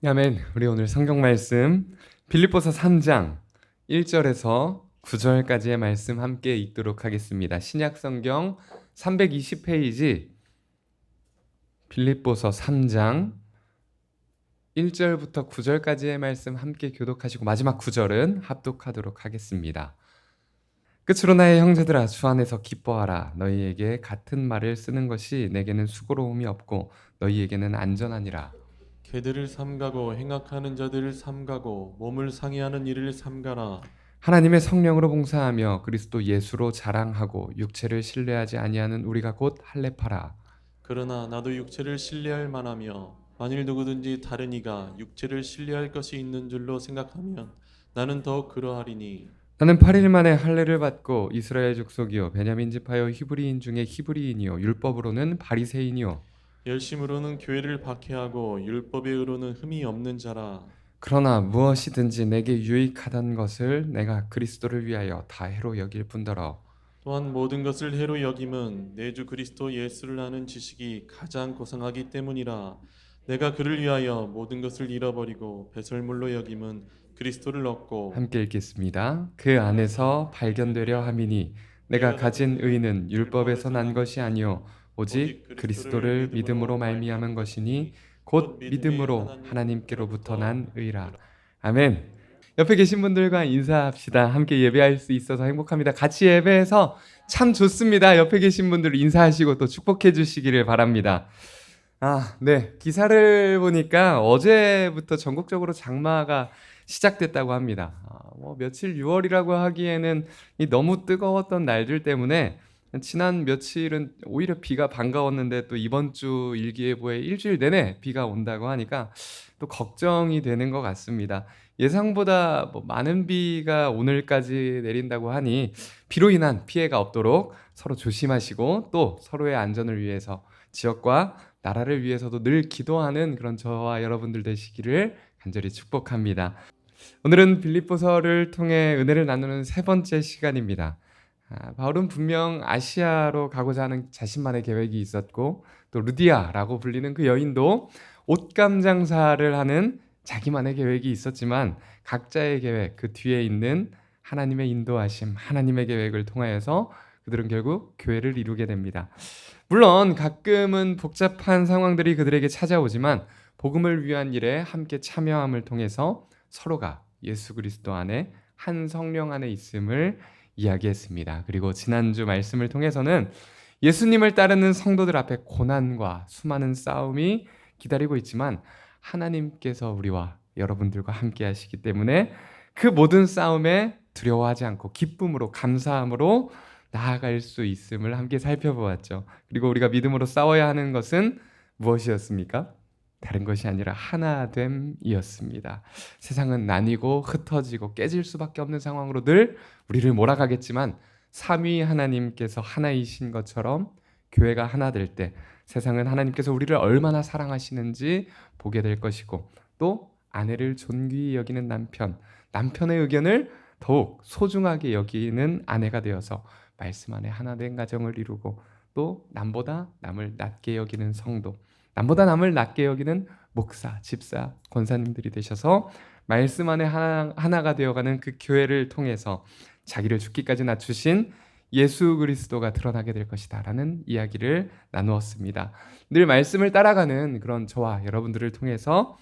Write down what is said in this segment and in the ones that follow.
아멘. 우리 오늘 성경 말씀 빌립보서 3장 1절에서 9절까지의 말씀 함께 읽도록 하겠습니다. 신약 성경 320페이지 빌립보서 3장 1절부터 9절까지의 말씀 함께 교독하시고 마지막 9절은 합독하도록 하겠습니다. 끝으로 나의 형제들아 주 안에서 기뻐하라. 너희에게 같은 말을 쓰는 것이 내게는 수고로움이 없고 너희에게는 안전하니라. 개들을 삼가고 행악하는 자들을 삼가고 몸을 상해하는 일을 삼가라. 하나님의 성령으로 봉사하며 그리스도 예수로 자랑하고 육체를 신뢰하지 아니하는 우리가 곧 할례파라. 그러나 나도 육체를 신뢰할 만하며 만일 누구든지 다른 이가 육체를 신뢰할 것이 있는 줄로 생각하면 나는 더 그러하리니. 나는 8일 만에 할례를 받고 이스라엘 족속이요 베냐민 지파요 히브리인 중에 히브리인이요 율법으로는 바리새인이요 열심으로는 교회를 박해하고 율법의 의로는 흠이 없는 자라. 그러나 무엇이든지 내게 유익하던 것을 내가 그리스도를 위하여 다 해로 여길 뿐더러 또한 모든 것을 해로 여김은 내 주 그리스도 예수를 아는 지식이 가장 고상하기 때문이라. 내가 그를 위하여 모든 것을 잃어버리고 배설물로 여김은 그리스도를 얻고. 함께 읽겠습니다. 그 안에서 발견되려 함이니 내가 가진 의는 율법에서 난 것이 아니요 오직 그리스도를 믿음으로 말미암은 것이니 곧 믿음으로 하나님께로부터 난 의라. 아멘. 옆에 계신 분들과 인사합시다. 함께 예배할 수 있어서 행복합니다. 같이 예배해서 참 좋습니다. 옆에 계신 분들 인사하시고 또 축복해 주시기를 바랍니다. 네. 기사를 보니까 어제부터 전국적으로 장마가 시작됐다고 합니다. 며칠 6월이라고 하기에는 이 너무 뜨거웠던 날들 때문에 지난 며칠은 오히려 비가 반가웠는데 또 이번 주 일기예보에 일주일 내내 비가 온다고 하니까 또 걱정이 되는 것 같습니다. 예상보다 많은 비가 오늘까지 내린다고 하니 비로 인한 피해가 없도록 서로 조심하시고 또 서로의 안전을 위해서 지역과 나라를 위해서도 늘 기도하는 그런 저와 여러분들 되시기를 간절히 축복합니다. 오늘은 빌립보서를 통해 은혜를 나누는 세 번째 시간입니다. 바울은 분명 아시아로 가고자 하는 자신만의 계획이 있었고 또 루디아라고 불리는 그 여인도 옷감 장사를 하는 자기만의 계획이 있었지만 각자의 계획, 그 뒤에 있는 하나님의 인도하심, 하나님의 계획을 통하여서 그들은 결국 교회를 이루게 됩니다. 물론 가끔은 복잡한 상황들이 그들에게 찾아오지만 복음을 위한 일에 함께 참여함을 통해서 서로가 예수 그리스도 안에 한 성령 안에 있음을 이야기했습니다. 그리고 지난주 말씀을 통해서는 예수님을 따르는 성도들 앞에 고난과 수많은 싸움이 기다리고 있지만 하나님께서 우리와 여러분들과 함께 하시기 때문에 그 모든 싸움에 두려워하지 않고 기쁨으로 감사함으로 나아갈 수 있음을 함께 살펴보았죠. 그리고 우리가 믿음으로 싸워야 하는 것은 무엇이었습니까? 다른 것이 아니라 하나됨이었습니다. 세상은 나뉘고 흩어지고 깨질 수밖에 없는 상황으로 늘 우리를 몰아가겠지만 삼위 하나님께서 하나이신 것처럼 교회가 하나 될 때 세상은 하나님께서 우리를 얼마나 사랑하시는지 보게 될 것이고 또 아내를 존귀히 여기는 남편, 남편의 의견을 더욱 소중하게 여기는 아내가 되어서 말씀 안에 하나 된 가정을 이루고 또 남보다 남을 낮게 여기는 성도, 남보다 남을 낮게 여기는 목사, 집사, 권사님들이 되셔서 말씀 안에 하나가 되어가는 그 교회를 통해서 자기를 죽기까지 낮추신 예수 그리스도가 드러나게 될 것이다 라는 이야기를 나누었습니다. 늘 말씀을 따라가는 그런 저와 여러분들을 통해서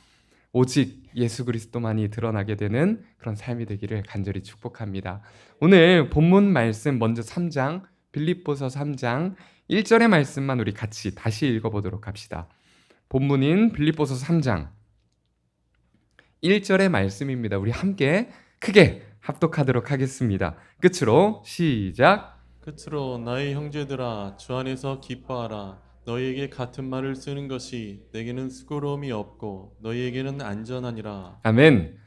오직 예수 그리스도만이 드러나게 되는 그런 삶이 되기를 간절히 축복합니다. 오늘 본문 말씀 먼저 3장 빌립보서 3장 1절의 말씀만 우리 같이 다시 읽어보도록 합시다. 본문인 빌립보서 3장 1절의 말씀입니다. 우리 함께 크게 합독하도록 하겠습니다. 끝으로 시작. 끝으로 나의 형제들아 주 안에서 기뻐하라. 너희에게 같은 말을 쓰는 것이 내게는 수고로움이 없고 너희에게는 안전하니라. 아멘.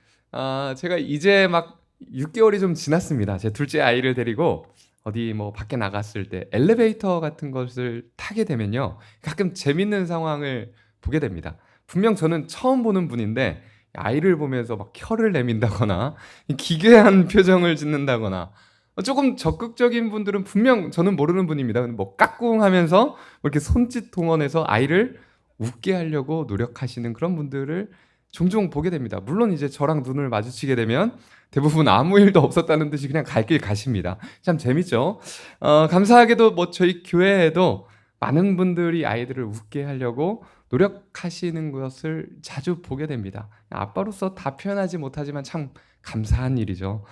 제가 이제 막 6개월이 좀 지났습니다. 제 둘째 아이를 데리고 어디 밖에 나갔을 때 엘리베이터 같은 것을 타게 되면요. 가끔 재밌는 상황을 보게 됩니다. 분명 저는 처음 보는 분인데 아이를 보면서 막 혀를 내민다거나 기괴한 표정을 짓는다거나 조금 적극적인 분들은 분명 저는 모르는 분입니다. 근데 까꿍하면서 이렇게 손짓 동원해서 아이를 웃게 하려고 노력하시는 그런 분들을 종종 보게 됩니다. 물론 이제 저랑 눈을 마주치게 되면 대부분 아무 일도 없었다는 듯이 그냥 갈 길 가십니다. 참 재밌죠? 감사하게도 뭐 저희 교회에도 많은 분들이 아이들을 웃게 하려고 노력하시는 것을 자주 보게 됩니다. 아빠로서 다 표현하지 못하지만 참 감사한 일이죠.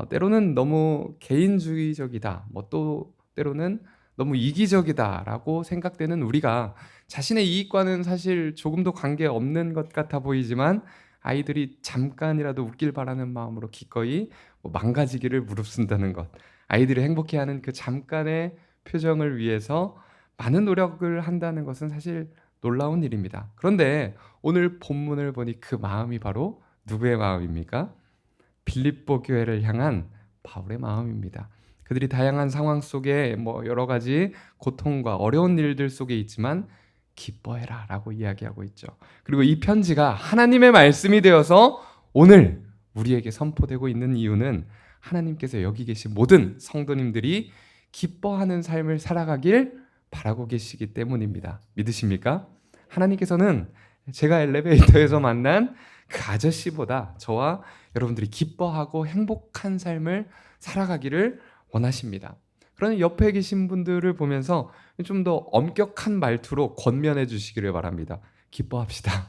때로는 너무 개인주의적이다, 뭐 또 때로는 너무 이기적이다라고 생각되는 우리가 자신의 이익과는 사실 조금도 관계 없는 것 같아 보이지만 아이들이 잠깐이라도 웃길 바라는 마음으로 기꺼이 뭐 망가지기를 무릅쓴다는 것, 아이들이 행복해하는 그 잠깐의 표정을 위해서 많은 노력을 한다는 것은 사실 놀라운 일입니다. 그런데 오늘 본문을 보니 그 마음이 바로 누구의 마음입니까? 빌립보 교회를 향한 바울의 마음입니다. 그들이 다양한 상황 속에 뭐 여러 가지 고통과 어려운 일들 속에 있지만 기뻐해라 라고 이야기하고 있죠. 그리고 이 편지가 하나님의 말씀이 되어서 오늘 우리에게 선포되고 있는 이유는 하나님께서 여기 계신 모든 성도님들이 기뻐하는 삶을 살아가길 바라고 계시기 때문입니다. 믿으십니까? 하나님께서는 제가 엘리베이터에서 만난 그 아저씨보다 저와 여러분들이 기뻐하고 행복한 삶을 살아가기를 원하십니다. 그러니 옆에 계신 분들을 보면서 좀 더 엄격한 말투로 권면해 주시기를 바랍니다. 기뻐합시다.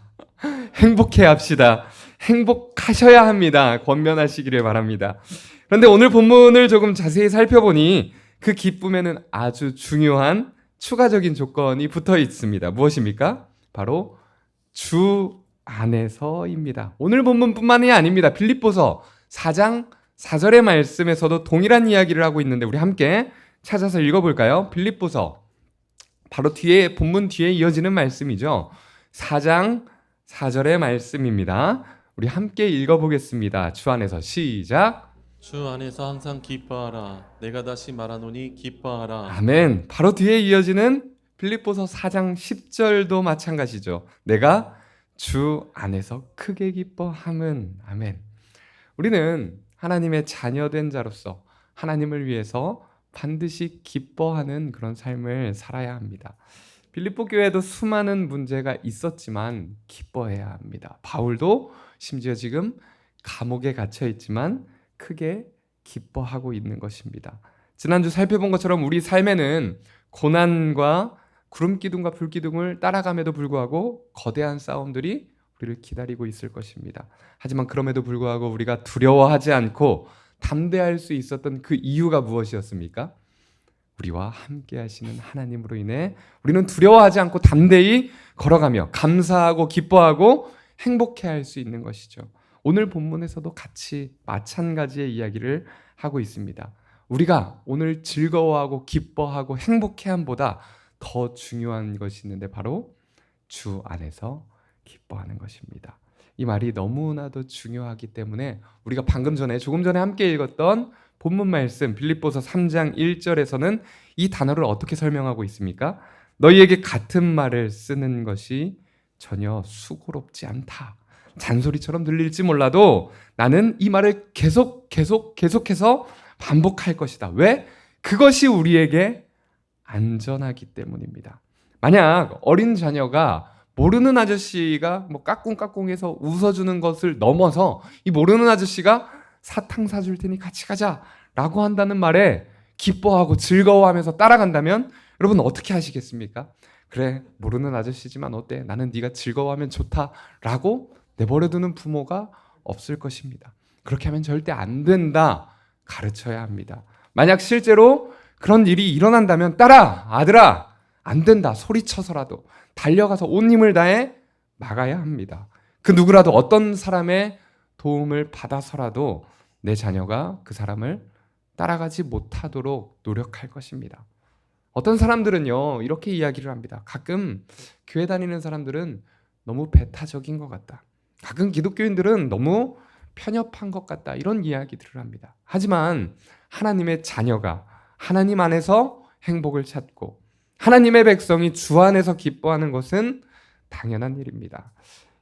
행복해 합시다. 행복하셔야 합니다. 권면하시기를 바랍니다. 그런데 오늘 본문을 조금 자세히 살펴보니 그 기쁨에는 아주 중요한 추가적인 조건이 붙어 있습니다. 무엇입니까? 바로 주 안에서입니다. 오늘 본문뿐만이 아닙니다. 빌립보서 4장 4절의 말씀에서도 동일한 이야기를 하고 있는데 우리 함께 찾아서 읽어볼까요? 빌립보서 바로 뒤에 본문 뒤에 이어지는 말씀이죠. 4장 4절의 말씀입니다. 우리 함께 읽어보겠습니다. 주 안에서 시작. 주 안에서 항상 기뻐하라. 내가 다시 말하노니 기뻐하라. 아멘. 바로 뒤에 이어지는 빌립보서 4장 10절도 마찬가지죠. 내가 주 안에서 크게 기뻐함은 아멘. 우리는 하나님의 자녀된 자로서 하나님을 위해서 반드시 기뻐하는 그런 삶을 살아야 합니다. 빌립보 교회에도 수많은 문제가 있었지만 기뻐해야 합니다. 바울도 심지어 지금 감옥에 갇혀 있지만 크게 기뻐하고 있는 것입니다. 지난주 살펴본 것처럼 우리 삶에는 고난과 구름 기둥과 불 기둥을 따라감에도 불구하고 거대한 싸움들이 우리를 기다리고 있을 것입니다. 하지만 그럼에도 불구하고 우리가 두려워하지 않고 담대할 수 있었던 그 이유가 무엇이었습니까? 우리와 함께 하시는 하나님으로 인해 우리는 두려워하지 않고 담대히 걸어가며 감사하고 기뻐하고 행복해할 수 있는 것이죠. 오늘 본문에서도 같이 마찬가지의 이야기를 하고 있습니다. 우리가 오늘 즐거워하고 기뻐하고 행복해함보다 더 중요한 것이 있는데 바로 주 안에서 기뻐하는 것입니다. 이 말이 너무나도 중요하기 때문에 우리가 조금 전에 함께 읽었던 본문 말씀 빌립보서 3장 1절에서는 이 단어를 어떻게 설명하고 있습니까? 너희에게 같은 말을 쓰는 것이 전혀 수고롭지 않다. 잔소리처럼 들릴지 몰라도 나는 이 말을 계속해서 반복할 것이다. 왜? 그것이 우리에게 안전하기 때문입니다. 만약 어린 자녀가 모르는 아저씨가 뭐 까꿍까꿍해서 웃어주는 것을 넘어서 이 모르는 아저씨가 사탕 사줄 테니 같이 가자라고 한다는 말에 기뻐하고 즐거워하면서 따라간다면 여러분 어떻게 하시겠습니까? 그래, 모르는 아저씨지만 어때? 나는 네가 즐거워하면 좋다라고 내버려두는 부모가 없을 것입니다. 그렇게 하면 절대 안 된다. 가르쳐야 합니다. 만약 실제로 그런 일이 일어난다면 딸아, 아들아, 안 된다. 소리쳐서라도 달려가서 온 힘을 다해 막아야 합니다. 그 누구라도 어떤 사람의 도움을 받아서라도 내 자녀가 그 사람을 따라가지 못하도록 노력할 것입니다. 어떤 사람들은요 이렇게 이야기를 합니다. 가끔 교회 다니는 사람들은 너무 배타적인 것 같다. 가끔 기독교인들은 너무 편협한 것 같다. 이런 이야기들을 합니다. 하지만 하나님의 자녀가 하나님 안에서 행복을 찾고 하나님의 백성이 주 안에서 기뻐하는 것은 당연한 일입니다.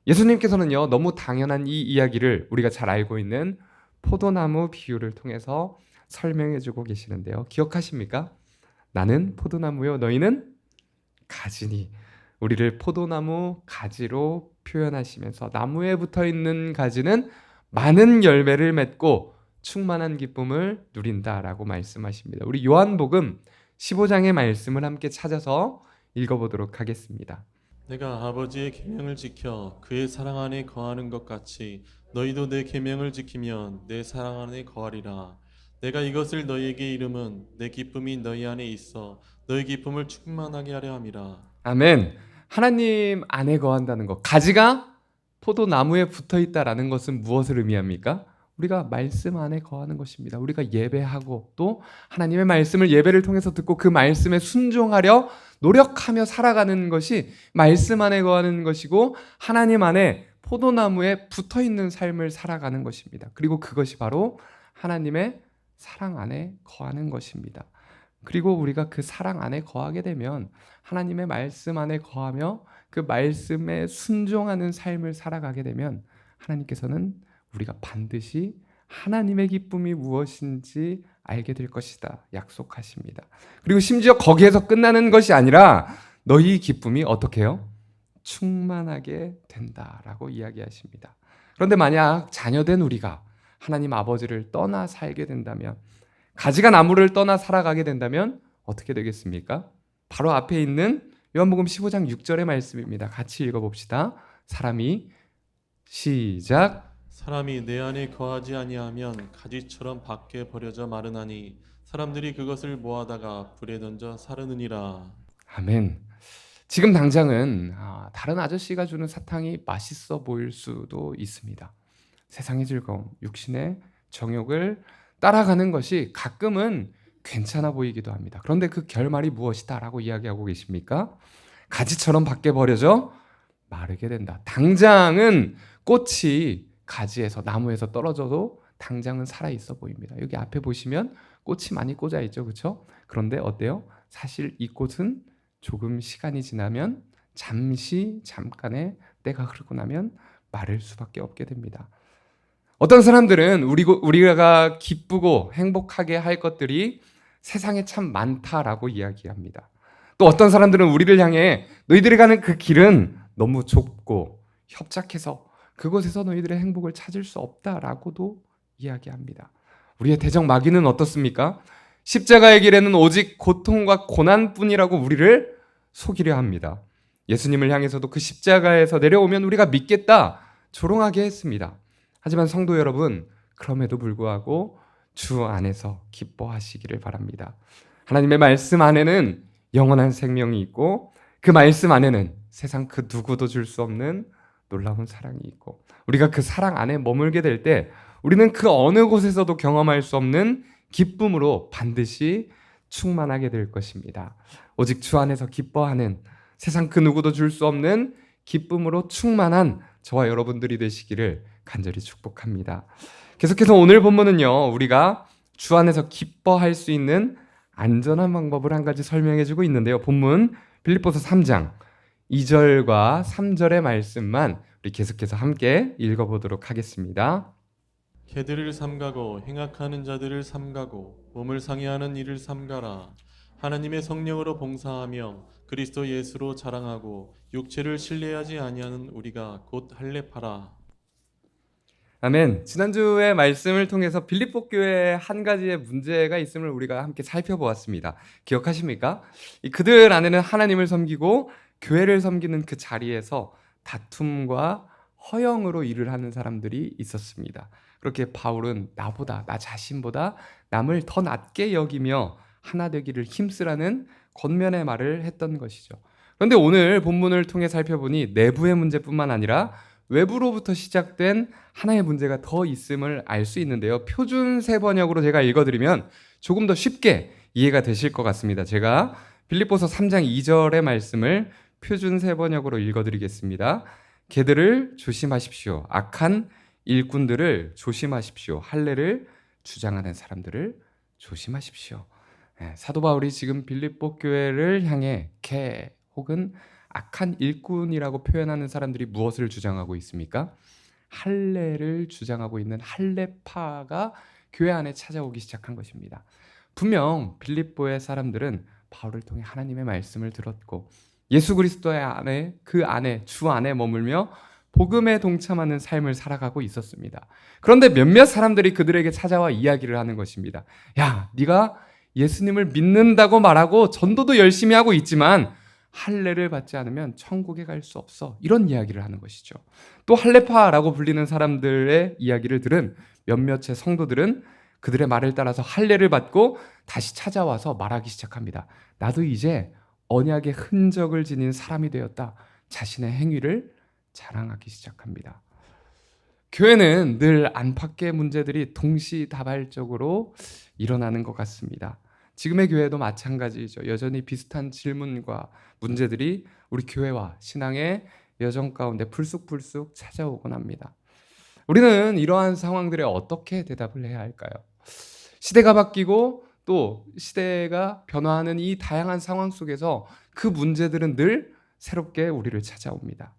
예수님께서는요 너무 당연한 이 이야기를 우리가 잘 알고 있는 포도나무 비유를 통해서 설명해 주고 계시는데요. 기억하십니까? 나는 포도나무요 너희는 가지니. 우리를 포도나무 가지로 표현하시면서 나무에 붙어 있는 가지는 많은 열매를 맺고 충만한 기쁨을 누린다라고 말씀하십니다. 우리 요한복음 15장의 말씀을 함께 찾아서 읽어보도록 하겠습니다. 내가 아버지의 계명을 지켜 그의 사랑 안에 거하는 것 같이 너희도 내 계명을 지키면 내 사랑 안에 거하리라. 내가 이것을 너희에게 이름은 내 기쁨이 너희 안에 있어 너희 기쁨을 충만하게 하려 함이라. 아멘. 하나님 안에 거한다는 것. 가지가 포도나무에 붙어 있다라는 것은 무엇을 의미합니까? 우리가 말씀 안에 거하는 것입니다. 우리가 예배하고 또 하나님의 말씀을 예배를 통해서 듣고 그 말씀에 순종하려 노력하며 살아가는 것이 말씀 안에 거하는 것이고 하나님 안에 포도나무에 붙어 있는 삶을 살아가는 것입니다. 그리고 그것이 바로 하나님의 사랑 안에 거하는 것입니다. 그리고 우리가 그 사랑 안에 거하게 되면 하나님의 말씀 안에 거하며 그 말씀에 순종하는 삶을 살아가게 되면 하나님께서는 우리가 반드시 하나님의 기쁨이 무엇인지 알게 될 것이다 약속하십니다. 그리고 심지어 거기에서 끝나는 것이 아니라 너희 기쁨이 어떻게 해요? 충만하게 된다라고 이야기하십니다. 그런데 만약 자녀된 우리가 하나님 아버지를 떠나 살게 된다면 가지가 나무를 떠나 살아가게 된다면 어떻게 되겠습니까? 바로 앞에 있는 요한복음 15장 6절의 말씀입니다. 같이 읽어봅시다. 사람이 시작. 사람이 내 안에 거하지 아니하면 가지처럼 밖에 버려져 마르나니 사람들이 그것을 모아다가 불에 던져 사르느니라. 아멘. 지금 당장은 다른 아저씨가 주는 사탕이 맛있어 보일 수도 있습니다. 세상의 즐거움, 육신의 정욕을 따라가는 것이 가끔은 괜찮아 보이기도 합니다. 그런데 그 결말이 무엇이다 라고 이야기하고 계십니까? 가지처럼 밖에 버려져 마르게 된다. 당장은 꽃이 가지에서 나무에서 떨어져도 당장은 살아있어 보입니다. 여기 앞에 보시면 꽃이 많이 꽂아 있죠. 그렇죠? 그런데 어때요? 사실 이 꽃은 조금 시간이 지나면 잠깐의 때가 흐르고 나면 마를 수밖에 없게 됩니다. 어떤 사람들은 우리가 기쁘고 행복하게 할 것들이 세상에 참 많다라고 이야기합니다. 또 어떤 사람들은 우리를 향해 너희들이 가는 그 길은 너무 좁고 협착해서 그곳에서 너희들의 행복을 찾을 수 없다라고도 이야기합니다. 우리의 대적 마귀는 어떻습니까? 십자가의 길에는 오직 고통과 고난뿐이라고 우리를 속이려 합니다. 예수님을 향해서도 그 십자가에서 내려오면 우리가 믿겠다 조롱하게 했습니다. 하지만 성도 여러분, 그럼에도 불구하고 주 안에서 기뻐하시기를 바랍니다. 하나님의 말씀 안에는 영원한 생명이 있고 그 말씀 안에는 세상 그 누구도 줄 수 없는 놀라운 사랑이 있고 우리가 그 사랑 안에 머물게 될 때 우리는 그 어느 곳에서도 경험할 수 없는 기쁨으로 반드시 충만하게 될 것입니다. 오직 주 안에서 기뻐하는 세상 그 누구도 줄 수 없는 기쁨으로 충만한 저와 여러분들이 되시기를 간절히 축복합니다. 계속해서 오늘 본문은요, 우리가 주 안에서 기뻐할 수 있는 안전한 방법을 한 가지 설명해 주고 있는데요. 본문 빌립보서 3장 2절과 3절의 말씀만 우리 계속해서 함께 읽어보도록 하겠습니다. 개들을 삼가고 행악하는 자들을 삼가고 몸을 상해하는 일을 삼가라. 하나님의 성령으로 봉사하며 그리스도 예수로 자랑하고 육체를 신뢰하지 아니하는 우리가 곧 할례파라. 아멘. 지난주의 말씀을 통해서 빌립보 교회에 한 가지의 문제가 있음을 우리가 함께 살펴보았습니다. 기억하십니까? 그들 안에는 하나님을 섬기고 교회를 섬기는 그 자리에서 다툼과 허영으로 일을 하는 사람들이 있었습니다. 그렇게 바울은 나 자신보다 남을 더 낮게 여기며 하나 되기를 힘쓰라는 권면의 말을 했던 것이죠. 그런데 오늘 본문을 통해 살펴보니 내부의 문제뿐만 아니라 외부로부터 시작된 하나의 문제가 더 있음을 알 수 있는데요. 표준 세번역으로 제가 읽어드리면 조금 더 쉽게 이해가 되실 것 같습니다. 제가 빌립보서 3장 2절의 말씀을 표준 세번역으로 읽어드리겠습니다. 개들을 조심하십시오. 악한 일꾼들을 조심하십시오. 할례를 주장하는 사람들을 조심하십시오. 사도 바울이 지금 빌립보 교회를 향해 개 혹은 악한 일꾼이라고 표현하는 사람들이 무엇을 주장하고 있습니까? 할례를 주장하고 있는 할례파가 교회 안에 찾아오기 시작한 것입니다. 분명 빌립보의 사람들은 바울을 통해 하나님의 말씀을 들었고 예수 그리스도의 안에, 그 안에, 주 안에 머물며 복음에 동참하는 삶을 살아가고 있었습니다. 그런데 몇몇 사람들이 그들에게 찾아와 이야기를 하는 것입니다. 야, 네가 예수님을 믿는다고 말하고 전도도 열심히 하고 있지만 할례를 받지 않으면 천국에 갈 수 없어. 이런 이야기를 하는 것이죠. 또 할례파라고 불리는 사람들의 이야기를 들은 몇몇의 성도들은 그들의 말을 따라서 할례를 받고 다시 찾아와서 말하기 시작합니다. 나도 이제 언약의 흔적을 지닌 사람이 되었다. 자신의 행위를 자랑하기 시작합니다. 교회는 늘 안팎의 문제들이 동시다발적으로 일어나는 것 같습니다. 지금의 교회도 마찬가지죠. 여전히 비슷한 질문과 문제들이 우리 교회와 신앙의 여정 가운데 불쑥불쑥 찾아오곤 합니다. 우리는 이러한 상황들에 어떻게 대답을 해야 할까요? 시대가 바뀌고 또 시대가 변화하는 이 다양한 상황 속에서 그 문제들은 늘 새롭게 우리를 찾아옵니다.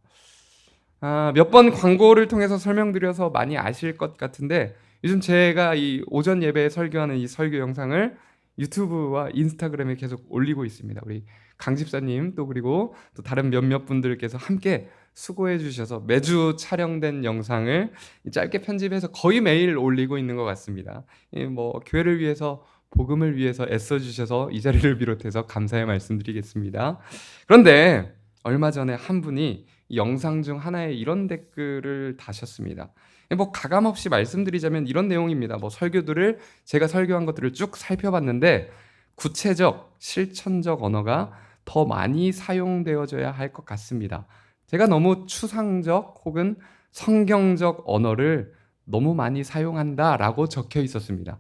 몇 번 광고를 통해서 설명드려서 많이 아실 것 같은데 요즘 제가 이 오전 예배에 설교하는 이 설교 영상을 유튜브와 인스타그램에 계속 올리고 있습니다. 우리 강 집사님 또 그리고 또 다른 몇몇 분들께서 함께 수고해 주셔서 매주 촬영된 영상을 짧게 편집해서 거의 매일 올리고 있는 것 같습니다. 뭐 교회를 위해서 복음을 위해서 애써 주셔서 이 자리를 비롯해서 감사의 말씀드리겠습니다. 그런데 얼마 전에 한 분이 이 영상 중 하나에 이런 댓글을 다셨습니다. 뭐 가감없이 말씀드리자면 이런 내용입니다. 뭐 설교들을 제가 설교한 것들을 쭉 살펴봤는데 구체적, 실천적 언어가 더 많이 사용되어져야 할 것 같습니다. 제가 너무 추상적 혹은 성경적 언어를 너무 많이 사용한다라고 적혀 있었습니다.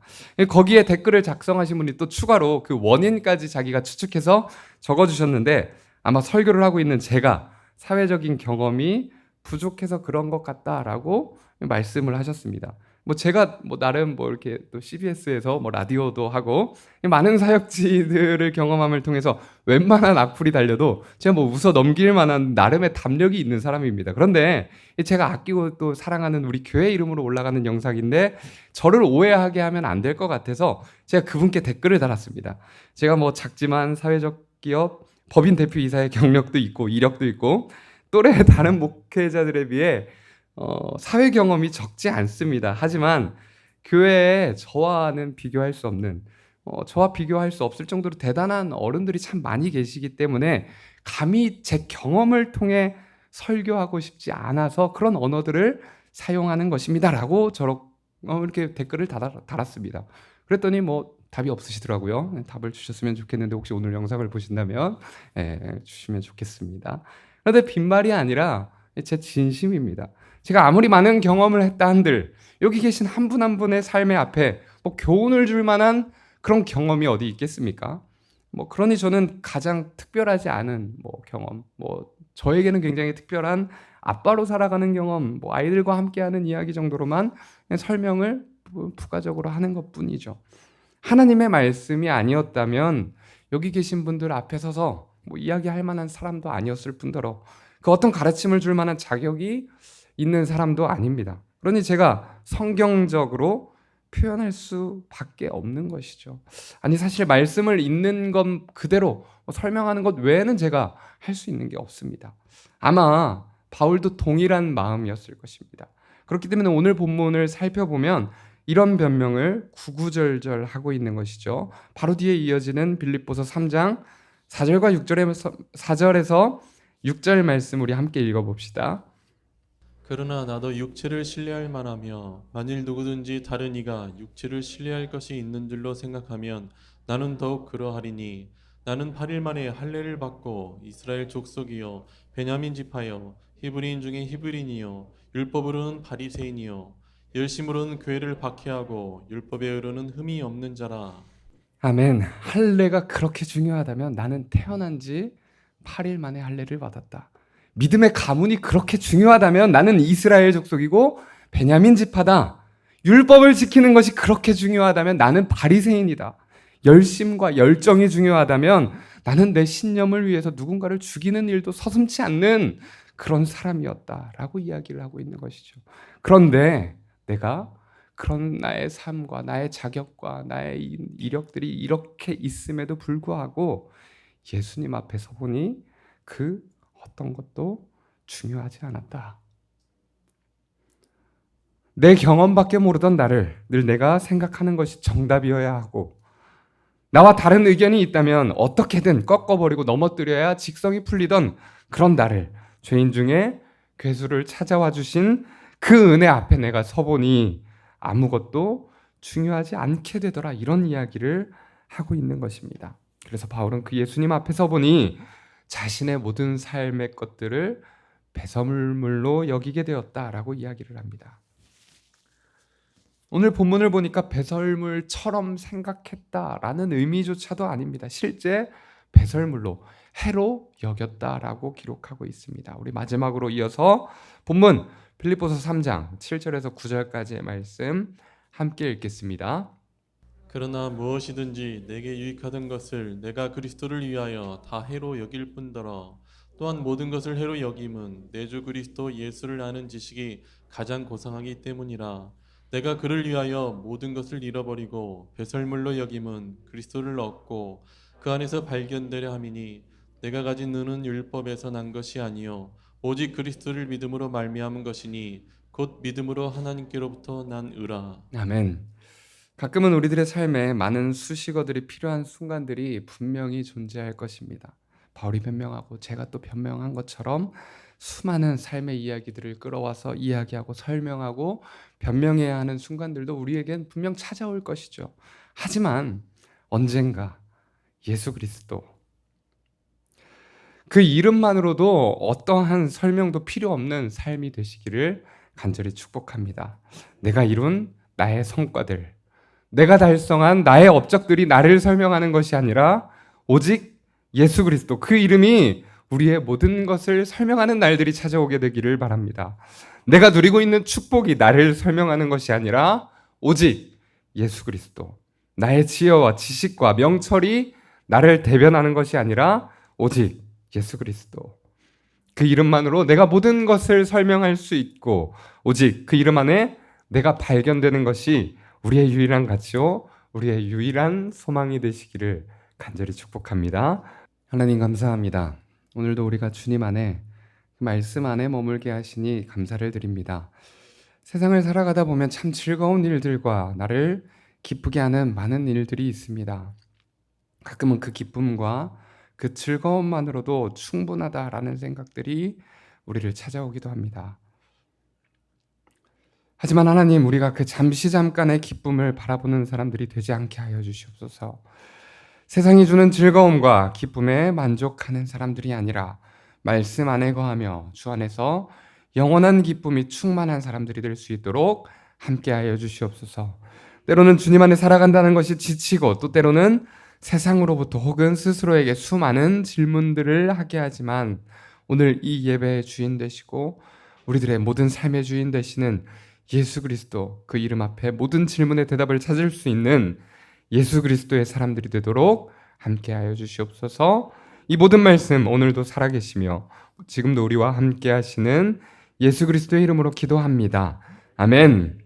거기에 댓글을 작성하신 분이 또 추가로 그 원인까지 자기가 추측해서 적어주셨는데 아마 설교를 하고 있는 제가 사회적인 경험이 부족해서 그런 것 같다라고 말씀을 하셨습니다. 뭐 제가 뭐 나름 뭐 이렇게 또 CBS에서 뭐 라디오도 하고 많은 사역지들을 경험함을 통해서 웬만한 악플이 달려도 제가 뭐 웃어 넘길 만한 나름의 담력이 있는 사람입니다. 그런데 제가 아끼고 또 사랑하는 우리 교회 이름으로 올라가는 영상인데 저를 오해하게 하면 안 될 것 같아서 제가 그분께 댓글을 달았습니다. 제가 뭐 작지만 사회적 기업 법인 대표이사의 경력도 있고 이력도 있고 또래 다른 목회자들에 비해 사회 경험이 적지 않습니다. 하지만 교회에 저와는 비교할 수 없는 저와 비교할 수 없을 정도로 대단한 어른들이 참 많이 계시기 때문에 감히 제 경험을 통해 설교하고 싶지 않아서 그런 언어들을 사용하는 것입니다라고 이렇게 댓글을 달았습니다. 그랬더니 뭐 답이 없으시더라고요. 답을 주셨으면 좋겠는데 혹시 오늘 영상을 보신다면 주시면 좋겠습니다. 그런데 빈말이 아니라 제 진심입니다. 제가 아무리 많은 경험을 했다 한들 여기 계신 한 분 한 분의 삶의 앞에 뭐 교훈을 줄 만한 그런 경험이 어디 있겠습니까? 뭐 그러니 저는 가장 특별하지 않은 뭐 경험, 뭐 저에게는 굉장히 특별한 아빠로 살아가는 경험, 뭐 아이들과 함께하는 이야기 정도로만 설명을 부가적으로 하는 것뿐이죠. 하나님의 말씀이 아니었다면 여기 계신 분들 앞에 서서 뭐 이야기할 만한 사람도 아니었을 뿐더러 그 어떤 가르침을 줄 만한 자격이 있는 사람도 아닙니다. 그러니 제가 성경적으로 표현할 수밖에 없는 것이죠. 아니 사실 말씀을 읽는 것 그대로 설명하는 것 외에는 제가 할 수 있는 게 없습니다. 아마 바울도 동일한 마음이었을 것입니다. 그렇기 때문에 오늘 본문을 살펴보면 이런 변명을 구구절절 하고 있는 것이죠. 바로 뒤에 이어지는 빌립보서 3장 4절에서 6절 말씀 우리 함께 읽어봅시다. 그러나 나도 육체를 신뢰할 만하며 만일 누구든지 다른 이가 육체를 신뢰할 것이 있는 줄로 생각하면 나는 더욱 그러하리니 나는 8일 만에 할례를 받고 이스라엘 족속이요 베냐민 지파요 히브리인 중에 히브리인이요 율법으로는 바리새인이요 열심으로는 교회를 박해하고 율법에 의로는 흠이 없는 자라. 아멘. 할례가 그렇게 중요하다면 나는 태어난 지 8일 만에 할례를 받았다. 믿음의 가문이 그렇게 중요하다면 나는 이스라엘 족속이고 베냐민 지파다. 율법을 지키는 것이 그렇게 중요하다면 나는 바리새인이다. 열심과 열정이 중요하다면 나는 내 신념을 위해서 누군가를 죽이는 일도 서슴지 않는 그런 사람이었다라고 이야기를 하고 있는 것이죠. 그런데 내가 그런 나의 삶과 나의 자격과 나의 이력들이 이렇게 있음에도 불구하고 예수님 앞에 서 보니 그 어떤 것도 중요하지 않았다. 내 경험밖에 모르던 나를 늘 내가 생각하는 것이 정답이어야 하고, 나와 다른 의견이 있다면 어떻게든 꺾어버리고 넘어뜨려야 직성이 풀리던 그런 나를, 죄인 중에 괴수를 찾아와 주신 그 은혜 앞에 내가 서보니 아무것도 중요하지 않게 되더라, 이런 이야기를 하고 있는 것입니다. 그래서 바울은 그 예수님 앞에 서보니 자신의 모든 삶의 것들을 배설물로 여기게 되었다라고 이야기를 합니다. 오늘 본문을 보니까 배설물처럼 생각했다라는 의미조차도 아닙니다. 실제 배설물로, 해로 여겼다라고 기록하고 있습니다. 우리 마지막으로 이어서 본문 빌립보서 3장 7절에서 9절까지의 말씀 함께 읽겠습니다. 그러나 무엇이든지 내게 유익하던 것을 내가 그리스도를 위하여 다 해로 여길 뿐더러 또한 모든 것을 해로 여김은 내 주 그리스도 예수를 아는 지식이 가장 고상하기 때문이라. 내가 그를 위하여 모든 것을 잃어버리고 배설물로 여김은 그리스도를 얻고 그 안에서 발견되려 함이니 내가 가진 은은 율법에서 난 것이 아니요 오직 그리스도를 믿음으로 말미암은 것이니 곧 믿음으로 하나님께로부터 난 의라. 아멘. 가끔은 우리들의 삶에 많은 수식어들이 필요한 순간들이 분명히 존재할 것입니다. 바울이 변명하고 제가 또 변명한 것처럼 수많은 삶의 이야기들을 끌어와서 이야기하고 설명하고 변명해야 하는 순간들도 우리에겐 분명 찾아올 것이죠. 하지만 언젠가 예수 그리스도, 그 이름만으로도 어떠한 설명도 필요 없는 삶이 되시기를 간절히 축복합니다. 내가 이룬 나의 성과들, 내가 달성한 나의 업적들이 나를 설명하는 것이 아니라 오직 예수 그리스도, 그 이름이 우리의 모든 것을 설명하는 날들이 찾아오게 되기를 바랍니다. 내가 누리고 있는 축복이 나를 설명하는 것이 아니라 오직 예수 그리스도, 나의 지혜와 지식과 명철이 나를 대변하는 것이 아니라 오직 예수 그리스도, 그 이름만으로 내가 모든 것을 설명할 수 있고 오직 그 이름 안에 내가 발견되는 것이 우리의 유일한 가치요, 우리의 유일한 소망이 되시기를 간절히 축복합니다. 하나님 감사합니다. 오늘도 우리가 주님 안에, 그 말씀 안에 머물게 하시니 감사를 드립니다. 세상을 살아가다 보면 참 즐거운 일들과 나를 기쁘게 하는 많은 일들이 있습니다. 가끔은 그 기쁨과 그 즐거움만으로도 충분하다라는 생각들이 우리를 찾아오기도 합니다. 하지만 하나님, 우리가 그 잠깐의 기쁨을 바라보는 사람들이 되지 않게 하여 주시옵소서. 세상이 주는 즐거움과 기쁨에 만족하는 사람들이 아니라 말씀 안에 거하며 주 안에서 영원한 기쁨이 충만한 사람들이 될 수 있도록 함께 하여 주시옵소서. 때로는 주님 안에 살아간다는 것이 지치고, 또 때로는 세상으로부터 혹은 스스로에게 수많은 질문들을 하게 하지만, 오늘 이 예배의 주인 되시고 우리들의 모든 삶의 주인 되시는 예수 그리스도, 그 이름 앞에 모든 질문의 대답을 찾을 수 있는 예수 그리스도의 사람들이 되도록 함께하여 주시옵소서. 이 모든 말씀 오늘도 살아계시며 지금도 우리와 함께 하시는 예수 그리스도의 이름으로 기도합니다. 아멘.